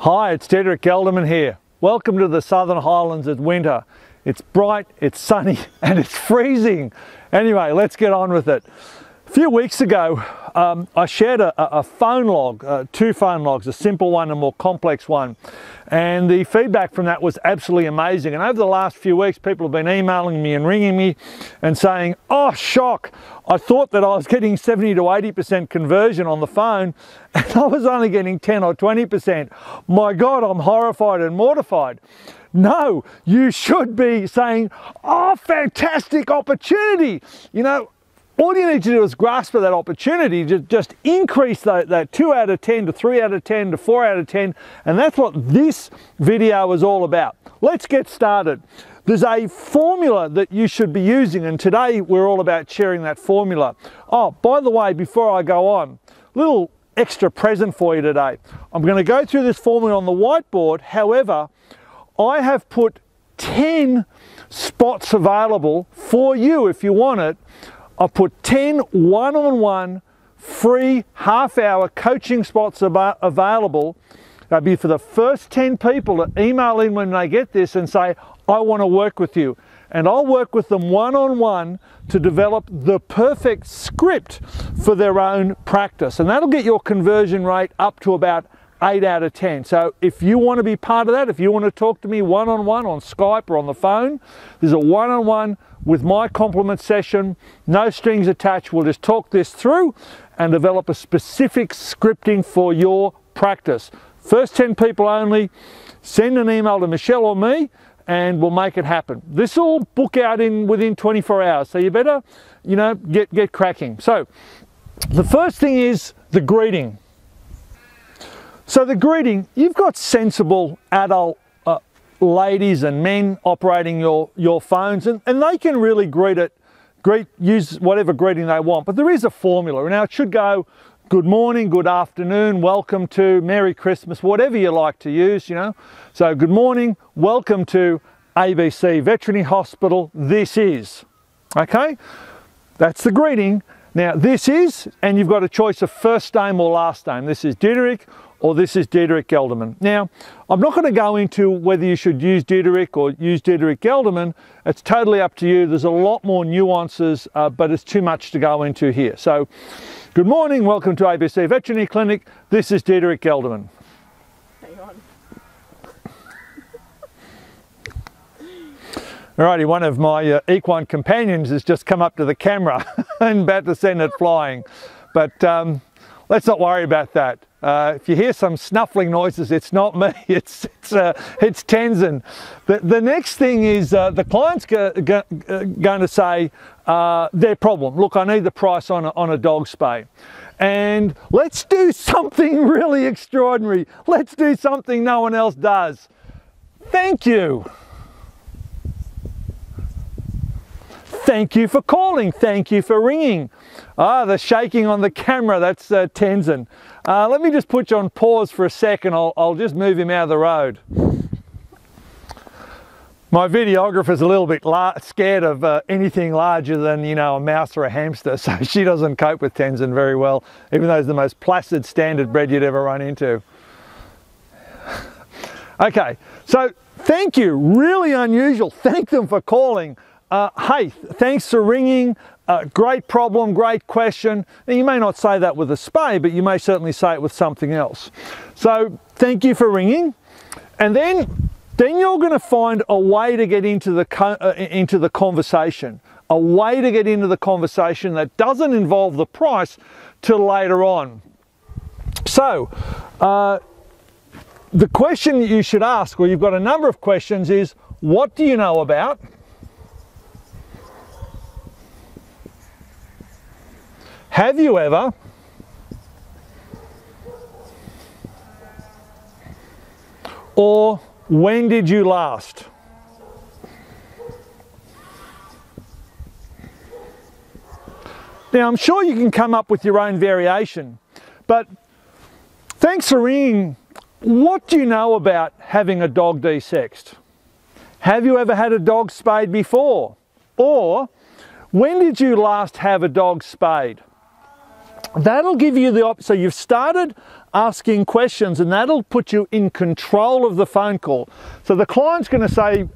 Hi, it's Dedrick Gelderman here. Welcome to the Southern Highlands at winter. It's bright, it's sunny, and it's freezing. Anyway, let's get on with it. A few weeks ago, I shared a phone log, two phone logs, a simple one and a more complex one. And the feedback from that was absolutely amazing. And over the last few weeks, people have been emailing me and ringing me and saying, oh, shock, I thought that I was getting 70 to 80% conversion on the phone, and I was only getting 10 or 20%. My God, I'm horrified and mortified. No, you should be saying, oh, fantastic opportunity. You know, all you need to do is grasp at that opportunity, just increase that 2 out of 10 to 3 out of 10 to 4 out of 10, and that's what this video is all about. Let's get started. There's a formula that you should be using, and today we're all about sharing that formula. Oh, by the way, before I go on, a little extra present for you today. I'm going to go through this formula on the whiteboard. However, I have put 10 spots available for you if you want it. I've put 10 one-on-one free half-hour coaching spots available. That'll be for the first 10 people that email in when they get this and say, I want to work with you. And I'll work with them one-on-one to develop the perfect script for their own practice. And that'll get your conversion rate up to about 8 out of 10. So if you want to be part of that, if you want to talk to me one-on-one on Skype or on the phone, there's a one-on-one with my compliment session, no strings attached. We'll just talk this through and develop a specific scripting for your practice. First 10 people only. Send an email to Michelle or me and we'll make it happen. This will book out within 24 hours. So you better, you know, get cracking. So the first thing is the greeting. So the greeting, you've got sensible adult ladies and men operating your phones, and they can really use whatever greeting they want, but there is a formula. Now it should go good morning, good afternoon, welcome to, Merry Christmas, whatever you like to use, you know. So good morning, welcome to ABC Veterinary Hospital, this is, okay? That's the greeting. Now this is, and you've got a choice of first name or last name. This is Dedrick, or this is Dedrick Gelderman. Now, I'm not going to go into whether you should use Dedrick or use Dedrick Gelderman. It's totally up to you. There's a lot more nuances, but it's too much to go into here. So, good morning, welcome to ABC Veterinary Clinic. This is Dedrick Gelderman. Hang on. Alrighty, one of my equine companions has just come up to the camera and about to send it flying. But let's not worry about that. If you hear some snuffling noises, it's not me, it's Tenzin. The next thing is the client's going to say their problem. Look, I need the price on a dog spay. And let's do something really extraordinary. Let's do something no one else does. Thank you. Thank you for calling. Thank you for ringing. Ah, the shaking on the camera, that's Tenzin. Let me just put you on pause for a second. I'll just move him out of the road. My videographer's a little bit scared of anything larger than, you know, a mouse or a hamster, so she doesn't cope with Tenzin very well, even though he's the most placid standard bred you'd ever run into. Okay, so thank you, really unusual. Thank them for calling. Hey, thanks for ringing. Great problem, great question. Now, you may not say that with a spay, but you may certainly say it with something else. So thank you for ringing. And then you're going to find a way to get into the conversation, a way to get into the conversation that doesn't involve the price till later on. So the question that you should ask, or you've got a number of questions, is what do you know about? Have you ever? Or when did you last? Now, I'm sure you can come up with your own variation, but thanks for ringing. What do you know about having a dog desexed? Have you ever had a dog spayed before? Or when did you last have a dog spayed? That'll give you the so you've started asking questions, and that'll put you in control of the phone call. So the client's going to say,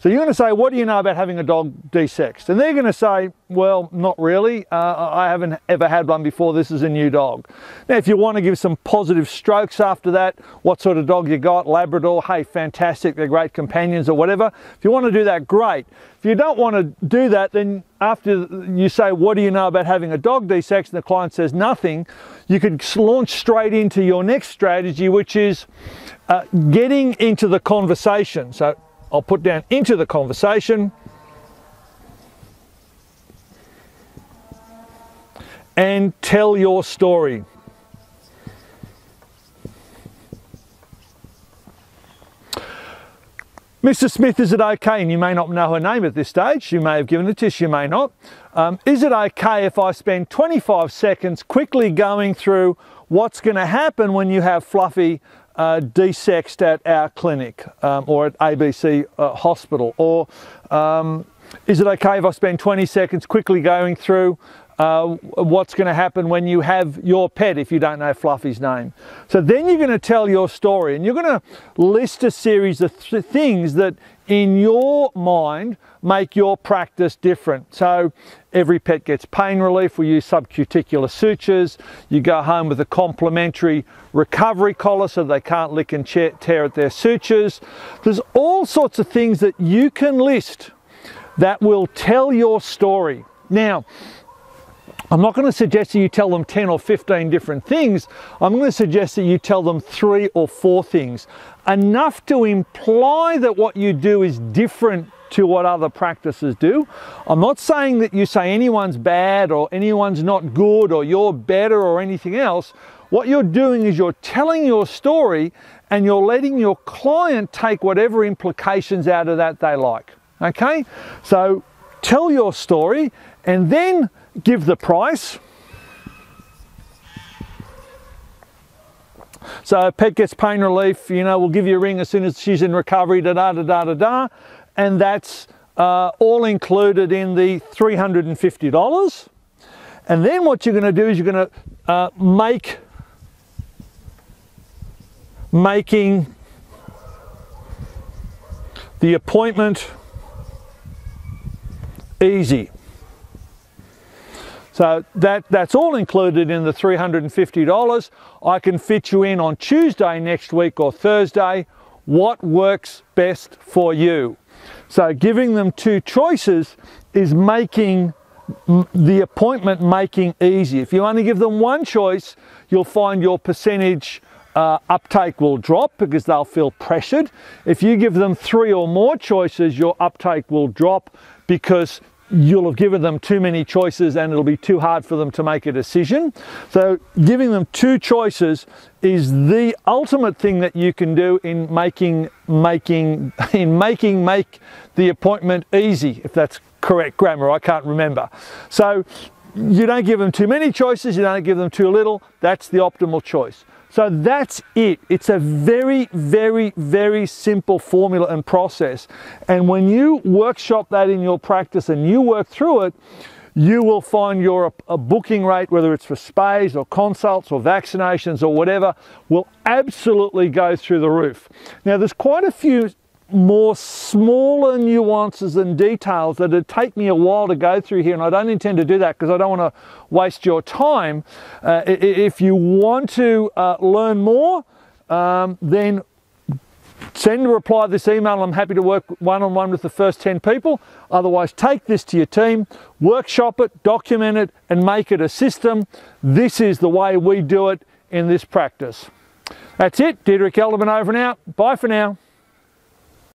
so you're going to say, what do you know about having a dog desexed? And they're going to say, well, not really. I haven't ever had one before. This is a new dog. Now, if you want to give some positive strokes after that, what sort of dog you got, Labrador, hey, fantastic, they're great companions or whatever. If you want to do that, great. If you don't want to do that, then after you say, what do you know about having a dog desexed, and the client says nothing, you can launch straight into your next strategy, which is getting into the conversation. So I'll put down into the conversation and tell your story. Mr. Smith, is it okay? And you may not know her name at this stage. You may have given it to us, you may not. Is it okay if I spend 25 seconds quickly going through what's going to happen when you have Fluffy desexed at our clinic or at ABC hospital? Or is it okay if I spend 20 seconds quickly going through what's going to happen when you have your pet, if you don't know Fluffy's name? So then you're going to tell your story, and you're going to list a series of things that in your mind make your practice different. So every pet gets pain relief. We use subcuticular sutures. You go home with a complimentary recovery collar so they can't lick and tear at their sutures. There's all sorts of things that you can list that will tell your story. Now, I'm not going to suggest that you tell them 10 or 15 different things. I'm going to suggest that you tell them 3 or 4 things, enough to imply that what you do is different to what other practices do. I'm not saying that you say anyone's bad or anyone's not good or you're better or anything else. What you're doing is you're telling your story and you're letting your client take whatever implications out of that they like. Okay? So tell your story and then give the price. So pet gets pain relief, you know, we'll give you a ring as soon as she's in recovery, da-da-da-da-da-da. And that's all included in the $350. And then what you're going to do is you're going to making the appointment easy. So that's all included in the $350. I can fit you in on Tuesday next week or Thursday. What works best for you? So giving them 2 choices is making the appointment making easy. If you only give them 1 choice, you'll find your percentage uptake will drop because they'll feel pressured. If you give them 3 or more choices, your uptake will drop because you'll have given them too many choices and it'll be too hard for them to make a decision. So giving them 2 choices is the ultimate thing that you can do in making the appointment easy, if that's correct grammar, I can't remember. So you don't give them too many choices, you don't give them too little, that's the optimal choice. So that's it. It's a very, very, very simple formula and process. And when you workshop that in your practice and you work through it, you will find your booking rate, whether it's for spays or consults or vaccinations or whatever, will absolutely go through the roof. Now, there's quite a few more smaller nuances and details that it'd take me a while to go through here, and I don't intend to do that because I don't want to waste your time. If you want to learn more, then send a reply to this email. I'm happy to work one-on-one with the first 10 people. Otherwise, take this to your team, workshop it, document it, and make it a system. This is the way we do it in this practice. That's it. Dietrich Elderman over and out. Bye for now.